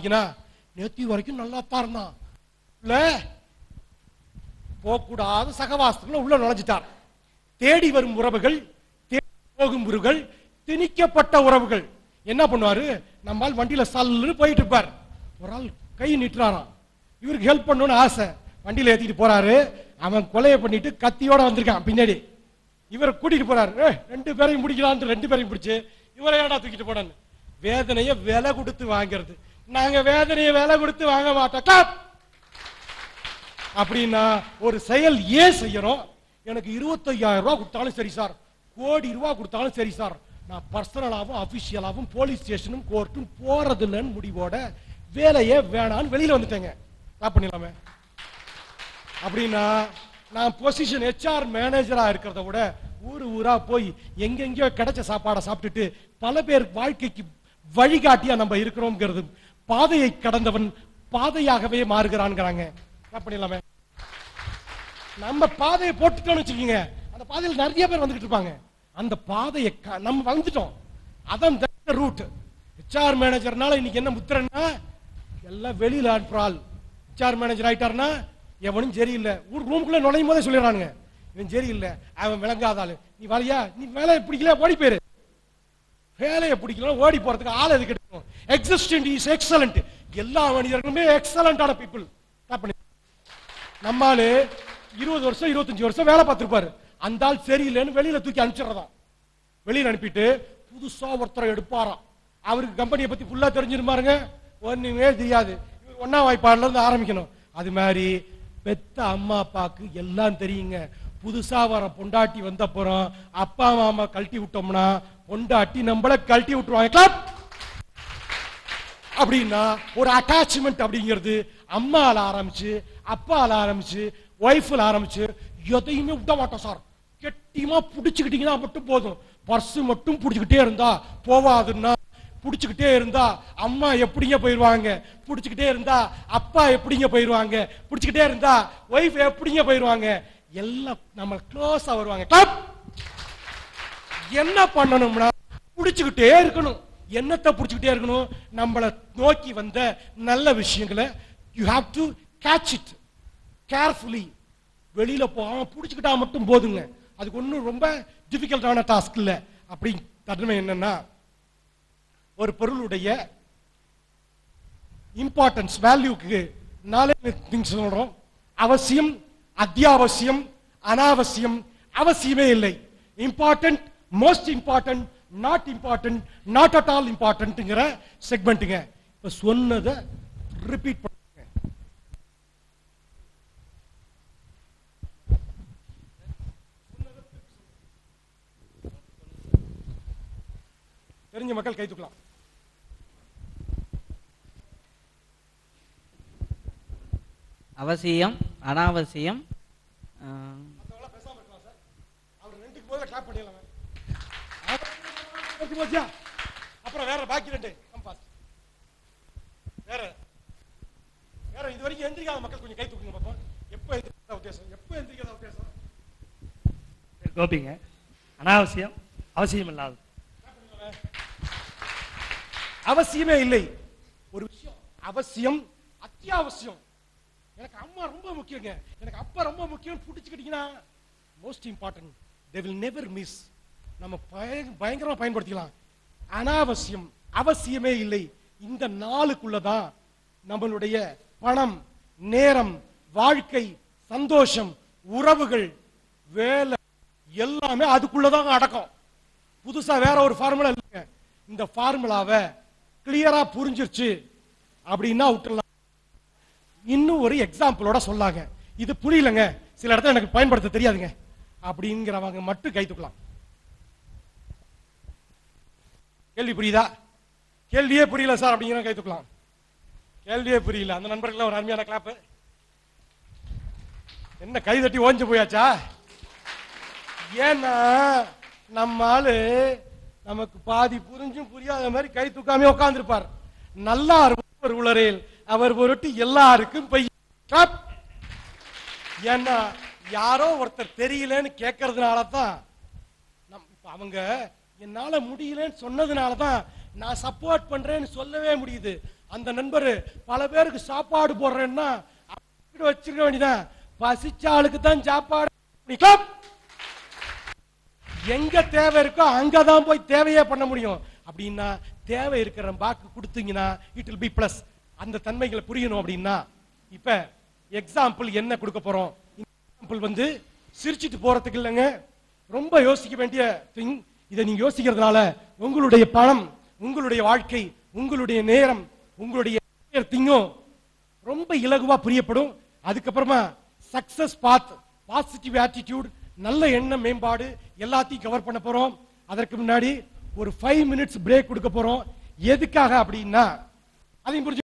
பாத்தீங்கன்னா நேத்தி வரைக்கும் நல்லா தான் இருந்தான், போகக்கூடாத சகவாசத்துக்குள்ள உள்ள நுழைஞ்சிட்டார். தேடி வரும் உறவுகள், தேடி போகும் உறவுகள், திணிக்கப்பட்ட உறவுகள். என்ன பண்ணுவாரு, நம்மால் வண்டியில சல்லுன்னு போயிட்டு இருப்பார், ஒரு ஆள் கை நீட்டுறாராம், இவருக்கு ஹெல்ப் பண்ணணும்னு ஆசை, வண்டியில ஏத்திட்டு போறாரு. அவன் கொலையை பண்ணிட்டு கத்தியோட வந்திருக்கான் பின்னாடி, இவரை கூட்டிட்டு போறாரு. 2 பேரையும் பிடிக்கலான்னு 2 பேரையும் பிடிச்சு இவரை ஏடா தூக்கிட்டு போனான்னு. வேதனையை விலை கொடுத்து வாங்கிறது. நாங்க வேதனையை விலை கொடுத்து வாங்க மாட்டோம் அப்படின்னா ஒரு செயல் ஏன் செய்யறோம்? எனக்கு 25,000 ரூபாய் கொடுத்தாலும் சரி சார், கோடி ரூபாய் கொடுத்தாலும் சரி சார், நான் பர்சனலாவும் அபிஷியலாவும் போலீஸ் ஸ்டேஷனும் கோர்ட்டும் போறது இல்லைன்னு முடிவோட வேலையே வேணான்னு வெளியில வந்துட்டேங்க. பண்ணிடலாமே அப்படின்னா நான் பொசிஷன் HR மேனேஜரா இருக்கிறத விட ஊரா போய் எங்கெங்கயோ கிடைச்ச சாப்பாடை சாப்பிட்டுட்டு பல பேர் வாழ்க்கைக்கு வழிகாட்டியா நம்ம இருக்கிறோம்ங்கிறது. பாதையை கடந்தவன் பாதையாகவே மாறுகிறான்ங்கிறாங்க. பண்ணிடலாமே. நம்ம பாதையை போட்டுட்டோம்னு வச்சுக்கோங்க, அந்த பாதையில் நிறைய பேர் வந்துகிட்டு இருப்பாங்க. அந்த பாதையை நம்ம வந்துட்டோம், அதான் ரூட். HR மேனேஜர்னால இன்னைக்கு என்ன முத்திரன்னா எல்லாம் வெளியில அனுப்புறாள். HR மேனேஜர் ஆயிட்டாருன்னா எவனும் சரியில்லை, ரூமுக்குள்ள நுழையும் போதே சொல்லிடுறானுங்க, இவன் சரியில்லை, அவன் விளங்காதாள், நீ வரையா, நீ வேலையை பிடிக்கல ஓடி போயிரு. வேலையை பிடிக்கலாம் ஓடி போறதுக்கு ஆள் எதுக்கு எடுக்கணும்? Existent is excellent. எல்லா மனிதர்களுமே எக்ஸலண்டான பீப்புள். நம்மால 20 வருஷம் 25 வருஷம் வேலை பார்த்திருப்பாரு, அந்த ஆள் சரியில்லைன்னு வெளியில தூக்கி அனுப்பிச்சிடறதாம். வெளியில அனுப்பிட்டு புதுசா ஒருத்தரை எடுப்பாராம். அவருக்கு கம்பெனியை பத்தி ஃபுல்லா தெரிஞ்சிருப்பாருங்க, ஒண்ணுமே தெரியாது, ஒன்னாம் வாய்ப்பாடுல இருந்து ஆரம்பிக்கணும். அது மாதிரி பெத்த அம்மா அப்பாக்கு எல்லாம் தெரியுங்க. புதுசா வர பொண்டாட்டி வந்த அப்புறம் அப்பா மாமா கழட்டி விட்டோம்னா பொண்டாட்டி நம்மள கழட்டி விட்டுருவாங்க. அப்படின்னா ஒரு அட்டாச்மெண்ட் அப்படிங்கிறது அம்மால ஆரம்பிச்சு அப்பால ஆரம்பிச்சு ஒய்ஃப்ல ஆரம்பிச்சு எதையுமே விட மாட்டோம் சார். கெட்டியமா புடிச்சுக்கிட்டீங்கன்னா மட்டும் போதும். பர்ஸ் மட்டும் புடிச்சுக்கிட்டே இருந்தா போவாதுன்னா, புடிச்சுக்கிட்டே இருந்தா அம்மா எப்படிங்க போயிருவாங்க, புடிச்சுக்கிட்டே இருந்தா அப்பா எப்படிங்க போயிருவாங்க, புடிச்சுக்கிட்டே இருந்தா ஒய்ஃப் எப்படிங்க போயிருவாங்க, எல்லாம் நம்ம க்ளோஸா வருவாங்க. என்ன பண்ணணும்னா புடிச்சுக்கிட்டே இருக்கணும். என்னத்தை புடிச்சுக்கிட்டே இருக்கணும்? நம்மளை நோக்கி வந்த நல்ல விஷயங்களை you have to catch it carefully. வெளியில போகாம புடிச்சுக்கிட்டா மட்டும் போதுங்க, அதுக்கு ஒன்றும் ரொம்ப டிஃபிகல்ட்டான டாஸ்க் இல்லை. அப்படி தன்மை என்னன்னா, ஒரு பொருளுடைய இம்பார்ட்டன்ஸ் வேல்யூக்கு 4 திங்ஸ் சொல்றோம். அவசியம், அத்தியாவசியம், அனாவசியம், அவசியமே இல்லை. Important, most important, not important, not at all இம்பார்ட்டன்ட்ங்கிற செக்மெண்ட்டுங்க. இப்ப சொன்னதை ரிப்பீட் பண்ணுங்க. தெரிஞ்ச மக்கள் கை தூக்கலாம். அவசியம், அனாவசியம். அப்புறம் வேற பாக்கி 2 வேற வேற இது வரைக்கும் எந்திரிக்காத மக்கள் கொஞ்சம் கை தூக்குங்க பாப்போம். எப்ப எந்திரிக்காத உத்தேசம், எப்ப எந்திரிக்காத உத்தேசம்? கோபிங்க. அனாவசியம், அவசியம் இல்லாது. அவசியமே இல்லை. ஒரு விஷயம் அவசியம், அத்தியாவசியம். எனக்கு அம்மா ரொம்ப முக்கியங்க, எனக்கு அப்பா ரொம்ப முக்கியம் புடிச்சுக்கிட்டீங்கன்னா most important, they will never miss. நம்ம பயங்கரமா பயன்படுத்திக்கலாம். அனாவசியம், அவசியமே இல்லை. இந்த 4க்குள்ளதான் நம்மளுடைய பணம், நேரம், வாழ்க்கை, சந்தோஷம், உறவுகள், வேலை எல்லாமே அதுக்குள்ளதான் அடக்கம். புதுசா வேற ஒரு ஃபார்முலா இல்லைங்க. இந்த ஃபார்முலாவை கிளியரா புரிஞ்சிருச்சு அப்படின்னா விட்டுறலாம். இன்னும் ஒரு எக்ஸாம்பிளோட சொல்லாங்க, இது புரியலங்க, சில இடத்துல எனக்கு பயன்படுத்த தெரியாதுங்க அப்படிங்கிறவங்க மட்டும் கை தூக்கலாம். கேள்வி புரியுதா? கேள்வியே புரியல சார் அப்படிங்கிற கை தூக்கலாம். கேள்வியே புரியல, அந்த நண்பர்கள் ஒரு அருமையான கிளாப். என்ன கை தட்டி ஓஞ்சு போயாச்சா? ஏன்னா நம்ம ஆளு நமக்கு பாதி புரிஞ்சும் புரியாத மாதிரி கை தூக்காம உட்கார்ந்துருப்பார். நல்லா ஒரு உளரேல் அவர் பொருட்டு எல்லாருக்கும் பை. ஏன்னா யாரோ ஒருத்தர் தெரியலன்னு கேட்கறதுனால தான், அவங்க என்னால முடியலன்னு சொன்னதுனால தான் நான் சப்போர்ட் பண்றேன்னு சொல்லவே முடியுது. அந்த நண்பர் பல பேருக்கு சாப்பாடு போடுறேன்னா வச்சிருக்க வேண்டியதான், பசிச்சாளுக்கு தான் சாப்பாடு. எங்க தேவை இருக்கோ அங்கதான் போய் தேவையே பண்ண முடியும். அப்படின்னா தேவை இருக்கிற பாக்கு கொடுத்தீங்கன்னா இட் வில் பி பிளஸ். அந்த தன்மைகளை புரியணும். அப்படின்னா இப்ப எக்ஸாம்பிள் என்ன கொடுக்க போறோம்? எக்ஸாம்பிள் சிரிச்சிட்டு போறதுக்கு இல்லைங்க, ரொம்ப யோசிக்க வேண்டிய திங். இதை நீங்க யோசிக்கிறதுனால உங்களுடைய பணம், உங்களுடைய வாழ்க்கை, உங்களுடைய நேரம், உங்களுடைய திங்கும் ரொம்ப இலகுவா புரியப்படும். அதுக்கப்புறமா சக்சஸ் பாத், பாசிட்டிவ் ஆட்டிடியூட், நல்ல எண்ண மேம்பாடு எல்லாத்தையும் கவர் பண்ண போறோம். அதற்கு முன்னாடி ஒரு 5 minutes பிரேக் கொடுக்க போறோம். எதுக்காக அப்படின்னா அதையும் புரிஞ்சு